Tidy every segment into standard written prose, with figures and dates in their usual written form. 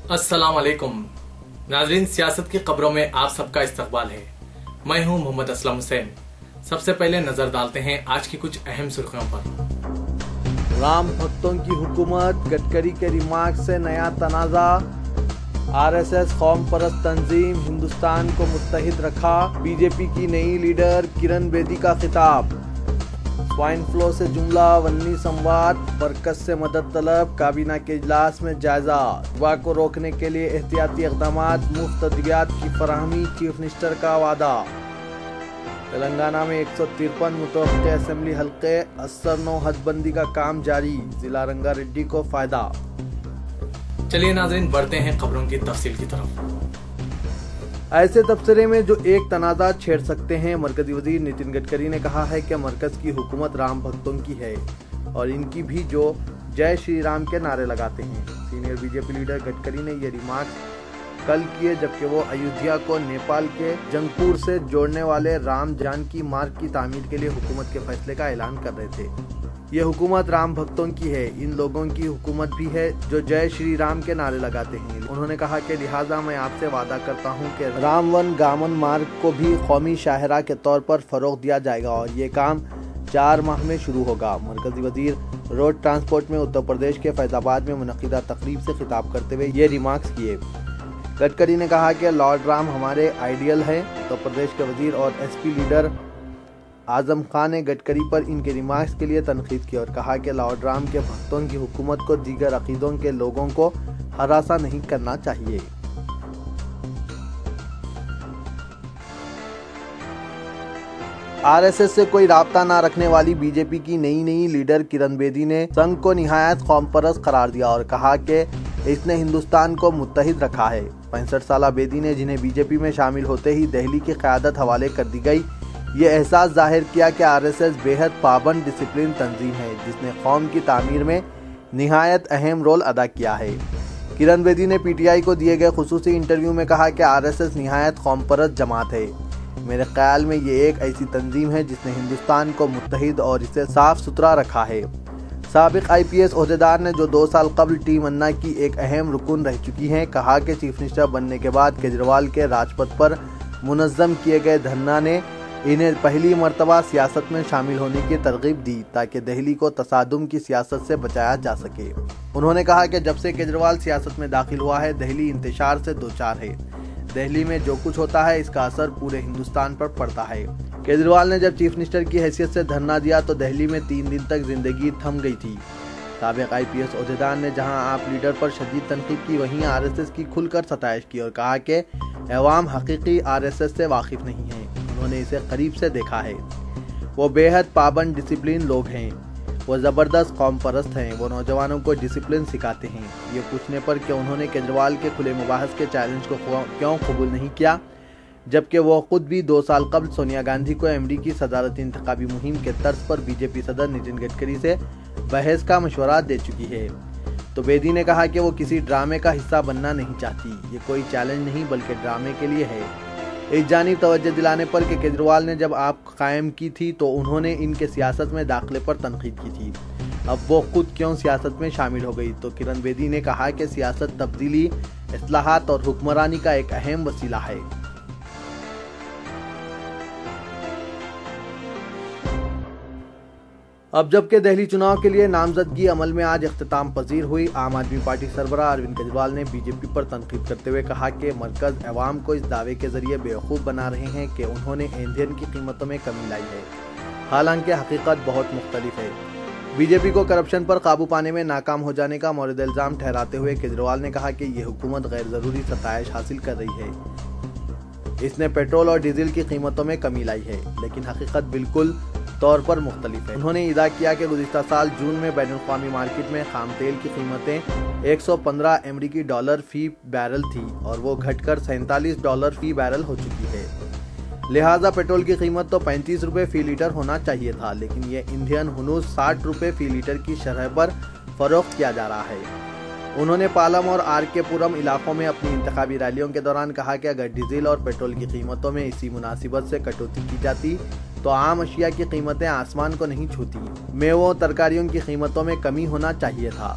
अस्सलाम वालेकुम नाज़रीन, सियासत की खबरों में आप सबका इस्तकबाल है। मैं हूं मोहम्मद असलम हुसैन। सबसे पहले नजर डालते हैं आज की कुछ अहम सुर्खियों पर। राम भक्तों की हुकूमत, गडकरी के रिमार्क से नया तनाज़ा। आरएसएस कौम परस्त तंजीम, हिंदुस्तान को मुत्तहिद रखा। बीजेपी की नई लीडर किरण बेदी का खिताब। स्वाइन फ्लू से जुमला वन्नी संवाद, मरकज से मदद तलब। काबीना के इजलास में जायजा। वबा को रोकने के लिए एहतियाती इक़दामात, मुफ्त अद्वियात की फराहमी, चीफ मिनिस्टर का वादा। तेलंगाना में 153 मुतवक्किअ असेंबली हल्के, असर 9 हदबंदी का काम जारी। जिला रंगारेड्डी को फायदा। चलिए नाज़रीन, बढ़ते हैं खबरों की तफसील की तरफ। ऐसे तबसरे में जो एक तनाज़ा छेड़ सकते हैं। मरकजी वजीर नितिन गडकरी ने कहा है कि मरकज की हुकूमत राम भक्तों की है और इनकी भी जो जय श्री राम के नारे लगाते हैं। सीनियर बीजेपी लीडर गडकरी ने ये रिमार्क्स कल किए जबकि वो अयोध्या को नेपाल के जंगपुर से जोड़ने वाले राम जानकी मार्ग की तामीर के लिए हुकूमत के फैसले का ऐलान कर रहे थे। ये हुकूमत राम भक्तों की है, इन लोगों की हुकूमत भी है जो जय श्री राम के नारे लगाते हैं। उन्होंने कहा कि लिहाजा मैं आपसे वादा करता हूं कि राम वन गामन मार्ग को भी कौमी शाहरा के तौर पर फरोग दिया जाएगा और ये काम 4 माह में शुरू होगा। मरकजी वजीर रोड ट्रांसपोर्ट में उत्तर प्रदेश के फैजाबाद में मुनक़िदा तकरीब से खिताब करते हुए ये रिमार्क्स किए। गडकरी ने कहा कि लॉर्ड राम हमारे आइडियल हैं। उत्तर प्रदेश के वजीर और एसपी लीडर आजम खान ने गडकरी पर इनके रिमार्क्स के लिए तनकीद की और कहा कि लॉर्ड राम के भक्तों की हुकूमत को दीगर अकीदों के लोगों को हरासा नहीं करना चाहिए। आरएसएस से कोई राब्ता न रखने वाली बीजेपी की नई लीडर किरण बेदी ने संघ को निहायत कौम परस्त करार दिया और कहा कि इसने हिंदुस्तान को मुत्तहिद रखा है। 65 साला बेदी ने, जिन्हें बीजेपी में शामिल होते ही दिल्ली की क़यादत हवाले कर दी गई, ये एहसास जाहिर किया कि आरएसएस बेहद पाबंद डिसिप्लिन तंजीम है जिसने कौम की तामीर में निहायत अहम रोल अदा किया है। किरण बेदी ने पीटीआई को दिए गए खुसूसी इंटरव्यू में कहा कि आरएसएस निहायत कौम परस्त जमात है। मेरे ख्याल में ये एक ऐसी तंजीम है जिसने हिंदुस्तान को मुत्तहिद और इसे साफ सुथरा रखा है। साबिक आईपीएस ओहदेदार ने, जो 2 साल कबल टीम अन्ना की एक अहम रुकन रह चुकी हैं, कहा कि चीफ मिनिस्टर बनने के बाद केजरीवाल के राजपथ पर मुनज़्ज़म किए गए धरना ने इन्हें पहली मर्तबा सियासत में शामिल होने की तरगीब दी ताकि दिल्ली को तसादुम की सियासत से बचाया जा सके। उन्होंने कहा कि जब से केजरीवाल सियासत में दाखिल हुआ है, दिल्ली इंतशार से दो चार है। दिल्ली में जो कुछ होता है इसका असर पूरे हिंदुस्तान पर पड़ता है। केजरीवाल ने जब चीफ मिनिस्टर की हैसियत से धरना दिया तो दिल्ली में 3 दिन तक जिंदगी थम गई थी। साबिक आईपीएस ओहदेदार ने जहां आप लीडर पर शदीद तनकीद की, वहीं आरएसएस की खुलकर सताइश की और कहा कि अवाम हकीकी आरएसएस से वाकिफ नहीं है। उन्होंने इसे करीब से देखा है। वो बेहद पाबंद डिसिप्लिन लोग हैं, वो ज़बरदस्त कौम परस्त हैं, वो नौजवानों को डिसिप्लिन सिखाते हैं। ये पूछने पर कि उन्होंने केजरीवाल के खुले मुबाहस के चैलेंज को क्यों कबूल नहीं किया, जबकि वो खुद भी 2 साल कबल सोनिया गांधी को एमडी की सदारती इंतखाबी मुहिम के तर्ज पर बीजेपी सदर नितिन गडकरी से बहस का मशवरा दे चुकी है, तो बेदी ने कहा कि वो किसी ड्रामे का हिस्सा बनना नहीं चाहती। ये कोई चैलेंज नहीं बल्कि ड्रामे के लिए है। इस जानिब तवज्जो दिलाने पर कि केजरीवाल ने जब आप कायम की थी तो उन्होंने इनके सियासत में दाखिले पर तनकीद की थी, अब वो खुद क्यों सियासत में शामिल हो गई, तो किरण बेदी ने कहा कि सियासत तब्दीली, इस्लाहात और हुक्मरानी का एक अहम वसीला है। अब जबकि दिल्ली चुनाव के लिए नामजदगी अमल में आज इख्तिताम पजीर हुई, आम आदमी पार्टी सरबराह अरविंद केजरीवाल ने बीजेपी पर तनकीद करते हुए कहा कि मरकज अवाम को इस दावे के जरिए बेवकूफ़ बना रहे हैं कि उन्होंने ईंधन की कीमतों में कमी लाई है, हालांकि हकीकत बहुत मुख्तलिफ है। बीजेपी को करप्शन पर काबू पाने में नाकाम हो जाने का मौरिद इल्ज़ाम ठहराते हुए केजरीवाल ने कहा कि ये हुकूमत गैर ज़रूरी सताइश हासिल कर रही है। इसने पेट्रोल और डीजल की कीमतों में कमी लाई है, लेकिन हकीकत बिल्कुल तौर पर मुख्तलिफ है। उन्होंने इदा किया कि गुज़िश्ता साल जून में बैनुल-अक़वामी मार्केट में खाम तेल की कीमतें 115 अमेरिकी डॉलर फी बैरल थी और वो घटकर $47 फी बैरल हो चुकी है। लिहाजा पेट्रोल की कीमत तो 35 रुपये फी लीटर होना चाहिए था, लेकिन ये ईंधन हुनूस 60 रुपये फी लीटर की शरह पर फरोख्त किया जा रहा है। उन्होंने पालम और आर.के. पुरम इलाकों में अपनी इंतखाबी रैलियों के दौरान कहा कि अगर डीजल और पेट्रोल की कीमतों में इसी मुनासिबत से कटौती की जाती तो आम अशिया की कीमतें आसमान को नहीं छूती। मेवों तरकारियों की कीमतों में कमी होना चाहिए था।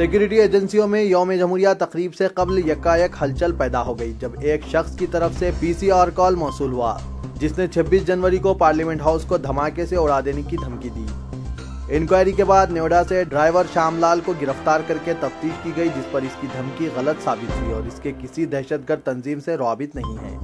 सिक्योरिटी एजेंसियों में यौम जमहूरिया तकरीब से कबल यकायक हलचल पैदा हो गई जब एक शख्स की तरफ से PCR कॉल मौसूल हुआ जिसने 26 जनवरी को पार्लियामेंट हाउस को धमाके से उड़ा देने की धमकी दी। इंक्वायरी के बाद नोएडा से ड्राइवर श्यामलाल को गिरफ्तार करके तफ्तीश की गई जिस पर इसकी धमकी गलत साबित हुई और इसके किसी दहशतगर्द तंजीम से राबित नहीं है।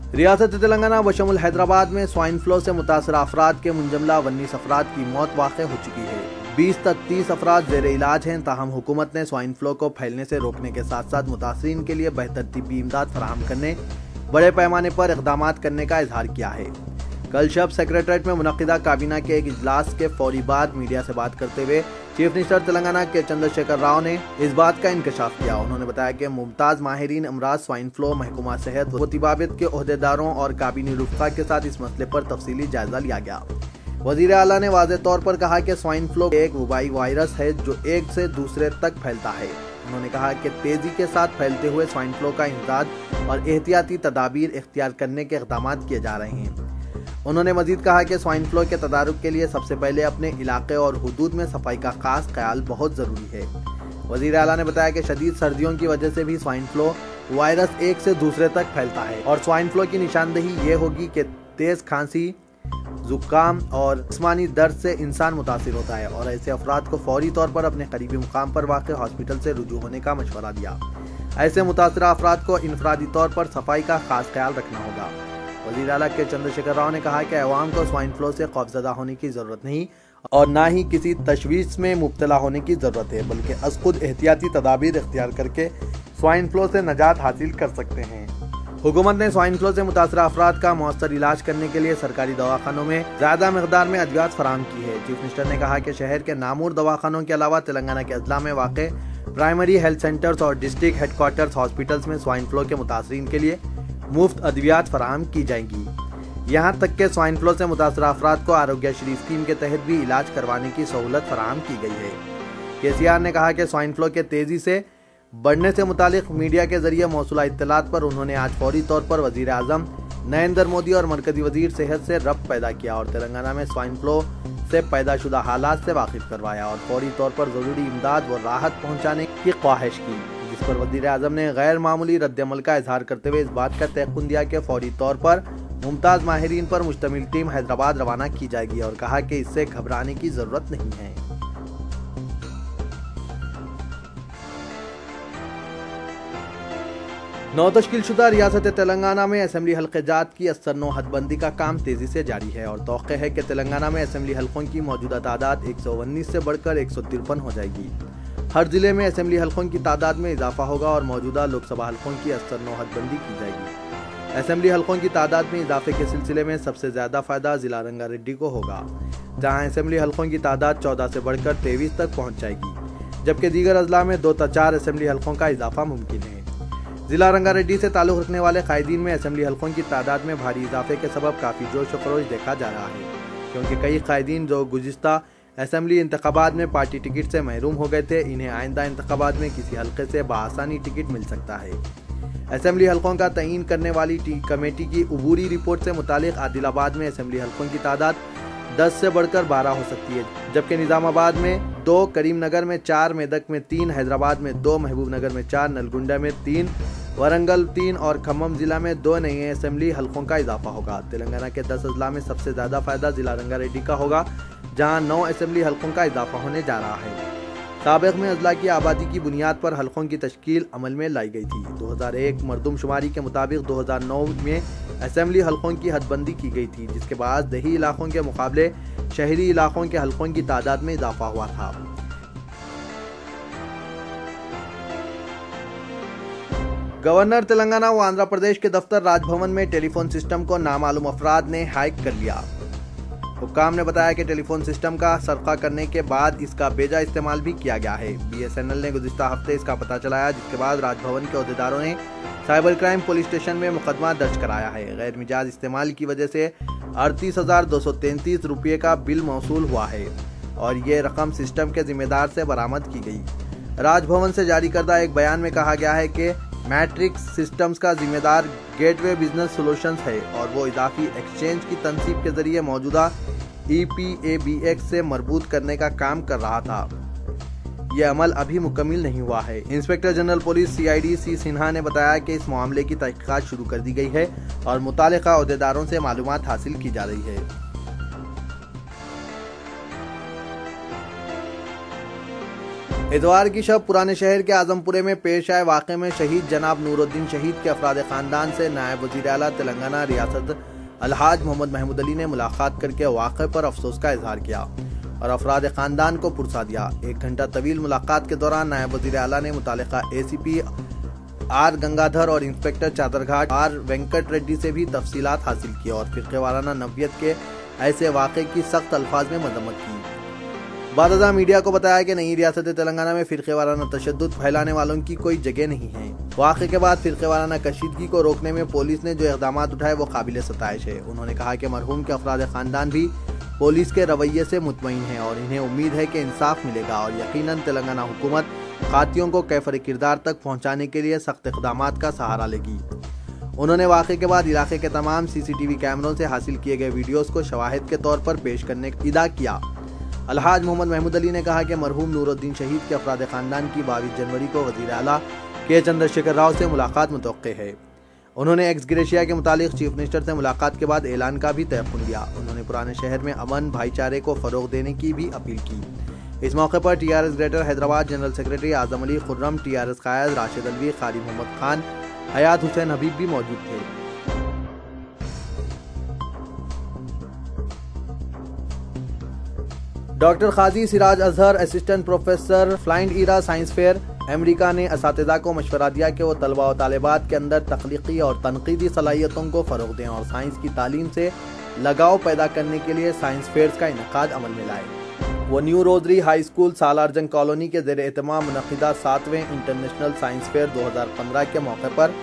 रियासत तेलंगाना बशमुल हैदराबाद में स्वाइन फ्लू से मुतासर अफराद के मुंजमला 19 अफराद की मौत वाक़ हो चुकी है। 20 तक 30 अफराद जेर इलाज हैं। ताहम हुकूमत ने स्वाइन फ्लू को फैलने से रोकने के साथ साथ मुतासरीन के लिए बेहतर तिब्बी इमदाद फराहम करने बड़े पैमाने पर इक़दाम करने का इजहार किया है। कल शब सेक्रेटरीट में मुनक़िदा काबीना के एक इजलास के फौरी बाद मीडिया से बात करते हुए चीफ मिनिस्टर तेलंगाना के चंद्रशेखर राव ने इस बात का इंकशाफ किया। उन्होंने बताया कि मुमताज़ माहिरीन अमराज स्वाइन फ्लू महकमा सेहत व तिबाबियत के ओहदेदारों और काबीनी रुफ़ा के साथ इस मसले पर तफसीली जायजा लिया गया। वज़ीर आला ने वाज़ेह तौर पर कहा कि स्वाइन फ्लू एक वबाई वायरस है जो एक से दूसरे तक फैलता है। उन्होंने कहा कि तेजी के साथ फैलते हुए स्वाइन फ्लू का इंसदाद और एहतियाती तदाबीर इख्तियार करने के इक़दाम किए जा रहे हैं। उन्होंने मजीद कहा कि स्वाइन फ्लू के तदारुक के लिए सबसे पहले अपने इलाके और हुदूद में सफाई का खास ख्याल बहुत ज़रूरी है। वज़ीर आला ने बताया कि शदीद सर्दियों की वजह से भी स्वाइन फ्लू वायरस एक से दूसरे तक फैलता है और स्वाइन फ्लू की निशानदेही ये होगी कि तेज़ खांसी, जुकाम और जिस्मानी दर्द से इंसान मुतासिर होता है और ऐसे अफराद को फौरी तौर पर अपने करीबी मुकाम पर वाक़ हॉस्पिटल से रुजू होने का मशवरा दिया। ऐसे मुतासरा अफराद को इनफरादी तौर पर सफाई का खास ख्याल रखना होगा। वज़ीर आला के चंद्रशेखर राव ने कहा कि अवाम को स्वाइन फ्लू से खौफज़दा होने की ज़रूरत नहीं और ना ही किसी तशवीश में मुब्तला होने की ज़रूरत है, बल्कि अज़ खुद एहतियाती तदाबीर इख्तियार करके स्वाइन फ्लू से नजात हासिल कर सकते हैं। हुकूमत ने स्वाइन फ्लू से मुतासरा अफराद का मौसर इलाज करने के लिए सरकारी दवाखानों में ज़्यादा मकदार में अद्वियात फराहम की है। चीफ मिनिस्टर ने कहा कि शहर के नामूर दवाखानों के अलावा तेलंगाना के अजला में वाक़ प्राइमरी हेल्थ सेंटर्स और डिस्ट्रिक्ट हेडक्वार्टर्स हॉस्पिटल्स में स्वाइन फ्लू के मुतासरीन के लिए मुफ्त अद्वियात फराहम की जाएंगी। यहाँ तक के स्वाइन फ्लू से मुतासरा अफराद को आरोग्यश्री स्कीम के तहत भी इलाज करवाने की सहूलत फराहम की गई है। KCR ने कहा कि स्वाइन फ्लू के तेजी से बढ़ने से मुतालिक मीडिया के जरिए मौसूला इत्तलात पर उन्होंने आज फौरी तौर पर वजीर आजम नरेंद्र मोदी और मरकजी वजीर सेहत से रब्त पैदा किया और तेलंगाना में स्वाइन फ्लू से पैदाशुदा हालात से वाकिफ करवाया और फौरी तौर पर जरूरी इमदाद व राहत पहुँचाने की ख्वाहिश की, जिस पर वज़ीर आज़म ने गैर मामूली रद्दअमल का इजहार करते हुए इस बात का तयक़ुन दिया कि फौरी तौर पर मुमताज़ माहिरीन पर मुश्तमिल टीम हैदराबाद रवाना की जाएगी और कहा कि इससे घबराने की ज़रूरत नहीं है। नौ तश्कीलशुदा रियासत तेलंगाना में असेंबली हल्के जात की असरनो हदबंदी का काम तेजी से जारी है और तौक़े है कि तेलंगाना में असेंबली हल्कों की मौजूदा तादाद 119 से बढ़कर 153 हो जाएगी। हर जिले में असेंबली हल्कों की तादाद में इजाफा होगा और मौजूदा लोकसभा हल्कों की असरनो हदबंदी की जाएगी। असेंबली हल्कों की तादाद में इजाफे के सिलसिले में सबसे ज्यादा फायदा जिला रंगारेड्डी को होगा, जहां असेंबली हल्कों की तादाद 14 से बढ़कर 23 तक पहुंच जाएगी, जबकि दीगर अजला में 2 से 4 असेंबली हल्कों का इजाफा मुमकिन है। जिला रंगारेड्डी से ताल्लुक़ रखने वाले कायदीन में असेंबली हल्कों की तादाद में भारी इजाफे के सबब काफ़ी जोश व खरोश देखा जा रहा है, क्योंकि कई कायदीन जो गुज़िश्ता असेंबली इंतखाबात में पार्टी टिकट से महरूम हो गए थे, इन्हें आइंदा इंतखाबात में किसी हल्के से बआसानी टिकट मिल सकता है। असेंबली हल्कों का तयीन करने वाली कमेटी की उबूरी रिपोर्ट से मुतालिक आदिलाबाद में असेंबली हल्कों की तादाद 10 से बढ़कर 12 हो सकती है, जबकि निज़ामाबाद में 2, करीमनगर में 4, मेदक में 3, हैदराबाद में 2, महबूबनगर में 4, नलगुंडा में 3, वरंगल 3 और खम्मम जिला में 2 नए असेंबली हल्कों का इजाफा होगा। तेलंगाना के 10 अजला में सबसे ज़्यादा फायदा जिला रंगारेड्डी का होगा, जहां 9 असेंबली हल्कों का इजाफा होने जा रहा है। साबिक़ में अजला की आबादी की बुनियाद पर हल्कों की तश्कील अमल में लाई गई थी। 2001 मरदमशुमारी के मुताबिक 2009 में असेंबली हल्कों की हदबंदी की गई थी, जिसके बाद दही इलाकों के मुकाबले शहरी इलाकों के हल्कों की तादाद में इजाफा हुआ था। गवर्नर तेलंगाना व आंध्र प्रदेश के दफ्तर राजभवन में टेलीफोन सिस्टम को नामालूम अफराद ने हैक कर लिया। हुक्काम ने बताया कि टेलीफोन सिस्टम का सरका करने के बाद इसका बेजा इस्तेमाल भी किया गया है। BSNL ने गुज़िश्ता हफ्ते इसका पता चलाया, जिसके बाद राजभवन के अहदेदारों ने साइबर क्राइम पुलिस स्टेशन में मुकदमा दर्ज कराया है। गैर मिजाज इस्तेमाल की वजह से 38,233 रुपये का बिल मौसूल हुआ है और ये रकम सिस्टम के जिम्मेदार से बरामद की गई। राजभवन से जारी करदा एक बयान में कहा गया है कि मैट्रिक्स सिस्टम्स का जिम्मेदार गेटवे बिजनेस सॉल्यूशंस है और वो इजाफी एक्सचेंज की तनसीब के जरिए मौजूदा EPABX से मरबूत करने का काम कर रहा था। ये अमल अभी मुकम्मिल नहीं हुआ है। Inspector general police CID C Sinha ने बताया कि इस मामले की तहकीकात शुरू कर दी गई है और मुतालिका अहदेदारों से मालूमात हासिल की जा रही है। इतवार की शब पुराने शहर के आजमपुरे में पेश आए वाक़े में शहीद जनाब नूरुद्दीन शहीद के अफराद खानदान से नायब वज़ीर आला तेलंगाना रियासत अलहाज मोहम्मद महमूद अली ने मुलाकात करके वाक़े पर अफसोस का इजहार किया और अफराद खानदान को पुरसा दिया। 1 घंटा तवील मुलाकात के दौरान नायब वज़ीर आला ने मुतालिका ACP R गंगाधर और इंस्पेक्टर चादरघाट R वेंकट रेड्डी से भी तफसीलात हासिल की और फ़िरक़े वाराना नव्यत के ऐसे वाक़े की सख्त अल्फाज में मजम्मत की। बादशाह मीडिया को बताया कि नई रियासत तेलंगाना में फ़िरक़े वाराना तशद्दुद फैलाने वालों की कोई जगह नहीं है। वाक़े के बाद फ़िरक़े वाराना कशीदगी को रोकने में पुलिस ने जो इक़दाम उठाए वो काबिल सताइश है। उन्होंने कहा कि मरहूम के अफराद ख़ानदान भी पुलिस के रवैये से मुतमईन हैं और इन्हें उम्मीद है कि इंसाफ मिलेगा और यकीनन तेलंगाना हुकूमत खातियों को कैफर किरदार तक पहुँचाने के लिए सख्त इक़दामात का सहारा लेगी। उन्होंने वाक़े के बाद इलाके के तमाम CCTV कैमरों से हासिल किए गए वीडियोज़ को शवाहिद के तौर पर पेश करने का इदा किया। अलहाज मोहम्मद महमूद अली ने कहा कि मरहूम नूरुद्दीन शहीद के अफराद खानदान की 22 जनवरी को वज़ीर आला के चंद्रशेखर राव से मुलाकात मुतवक्के है। उन्होंने एक्स ग्रेशिया के मुतालिक चीफ मिनिस्टर से मुलाकात के बाद ऐलान का भी तयक़ुन दिया। उन्होंने पुराने शहर में अमन भाईचारे को फ़रोग़ देने की भी अपील की। इस मौके पर TRS greater Hyderabad general secretary Azam Ali Khurram, TRS कायद राशिद अलवी, कारी मोहम्मद खान, हयात हुसैन हबीब भी मौजूद थे। Doctor Qazi Siraj Azhar assistant professor फ्लाइंड ईरा साइंस फेयर अमेरिका ने असातिज़ा को मशवरा दिया कि वो तलबा और तालिबात के अंदर तख्लीकी और तनकीदी सलाहियतों को फ़रोग़ दें और साइंस की तालीम से लगाव पैदा करने के लिए साइंस फेयर्स का इनेकाद अमल में लाए। वो New Rosary High School Salarjung colony के ज़ेर एहतमाम मुनक़िदा 7वें इंटरनेशनल साइंस फेयर 2015 के मौके पर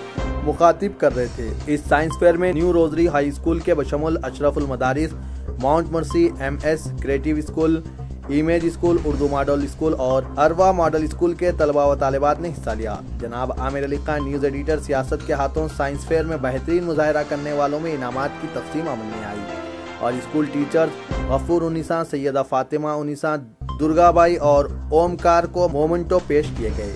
मुखातिब कर रहे थे। इस साइंस फेयर में न्यू रोजरी हाई स्कूल के बशमुल Ashraful Madaris, Mount Mercy MS Creative School, Image School, Urdu Model School और अरवा मॉडल स्कूल के तलबा व तालिबात ने हिस्सा लिया। जनाब आमिर अली खान न्यूज़ एडिटर सियासत के हाथों साइंस फेयर में बेहतरीन मुजाहिरा करने वालों में इनामात की तकसीम अमल में आई और स्कूल टीचर्स गफूर उन्नीसा, सैयदा फातिमा उन्नीसा, दुर्गाबाई और ओमकार को मोमेंटो पेश किए गए।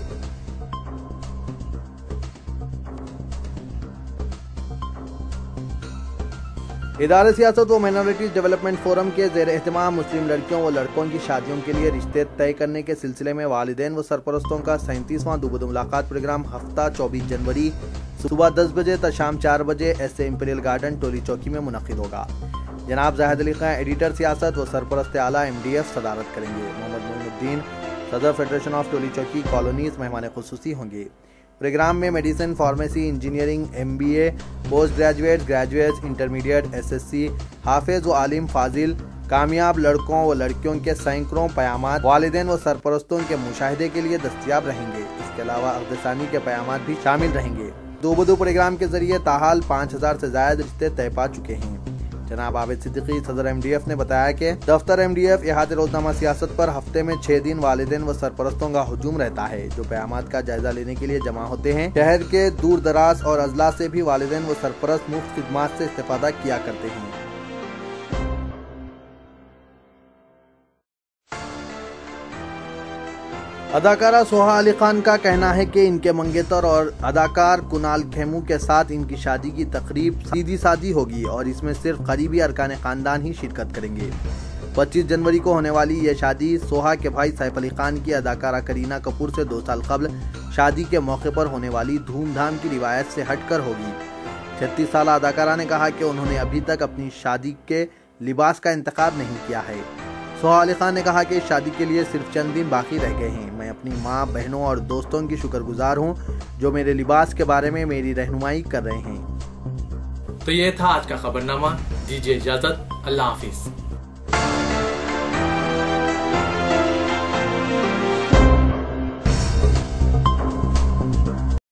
इदारे सियासत व माइनॉरिटीज डेवलपमेंट फोरम के ज़ेर एहतमाम मुस्लिम लड़कियों व लड़कों की शादियों के लिए रिश्ते तय करने के सिलसिले में वालिदैन व सरपरस्तों का 37वां दुबद मुलाकात प्रोग्राम हफ्ता 24 जनवरी सुबह 10 बजे तक शाम 4 बजे ऐसे इंपीरियल गार्डन टोली चौकी में मुनक़िद होगा। जनाब जाहिद अली खान एडिटर सियासत व सरपरस्त आला MDF सदारत करेंगे। मोहम्मद मोइनुद्दीन सदर फेडरेशन ऑफ टोली चौकी कॉलोनीज मेहमान खुसूसी होंगे। प्रोग्राम में medicine, pharmacy, engineering, MBA, post graduate, graduates, intermediate, SSC, हाफिज व आलिम फाजिल, कामयाब लड़कों व लड़कियों के सैकड़ों पयामात वालिदैन व सरपरस्तों के मुशाहिदे के लिए दस्तयाब रहेंगे। इसके अलावा अक़दसानी के पयामात भी शामिल रहेंगे। दो प्रोग्राम के जरिए ताहाल 5000 से ज्यादा रिश्ते तय पा चुके हैं। जनाब आबिद सिद्दीकी सदर MDF ने बताया कि दफ्तर MDF इहाते रोजनामा सियासत पर हफ्ते में 6 दिन वालिदैन व सरपरस्तों का हुजूम रहता है, जो क़यामात का जायजा लेने के लिए जमा होते हैं। शहर के दूर दराज और अजला से भी वालिदैन व सरपरस्त मुफ्त खिदमात से इस्तेफादा किया करते हैं। अदाकारा सोहा अली खान का कहना है कि इनके मंगेतर और अदाकार कुणाल खेमू के साथ इनकी शादी की तकरीब सीधी सादी होगी और इसमें सिर्फ करीबी अरकान खानदान ही शिरकत करेंगे। 25 जनवरी को होने वाली यह शादी सोहा के भाई सैफ अली खान की अदाकारा करीना कपूर से 2 साल कबल शादी के मौके पर होने वाली धूमधाम की रिवायत से हटकर होगी। 36 साल अदाकारा ने कहा कि उन्होंने अभी तक अपनी शादी के लिबास का इंतखाब नहीं किया है। सोहा अली खान ने कहा कि शादी के लिए सिर्फ चंद दिन बाकी रह गए हैं। मैं अपनी माँ, बहनों और दोस्तों की शुक्रगुजार हूँ जो मेरे लिबास के बारे में मेरी रहनुमाई कर रहे हैं। तो ये था आज का खबरनामा। दीजिए इजाजत, अल्लाह हाफिज।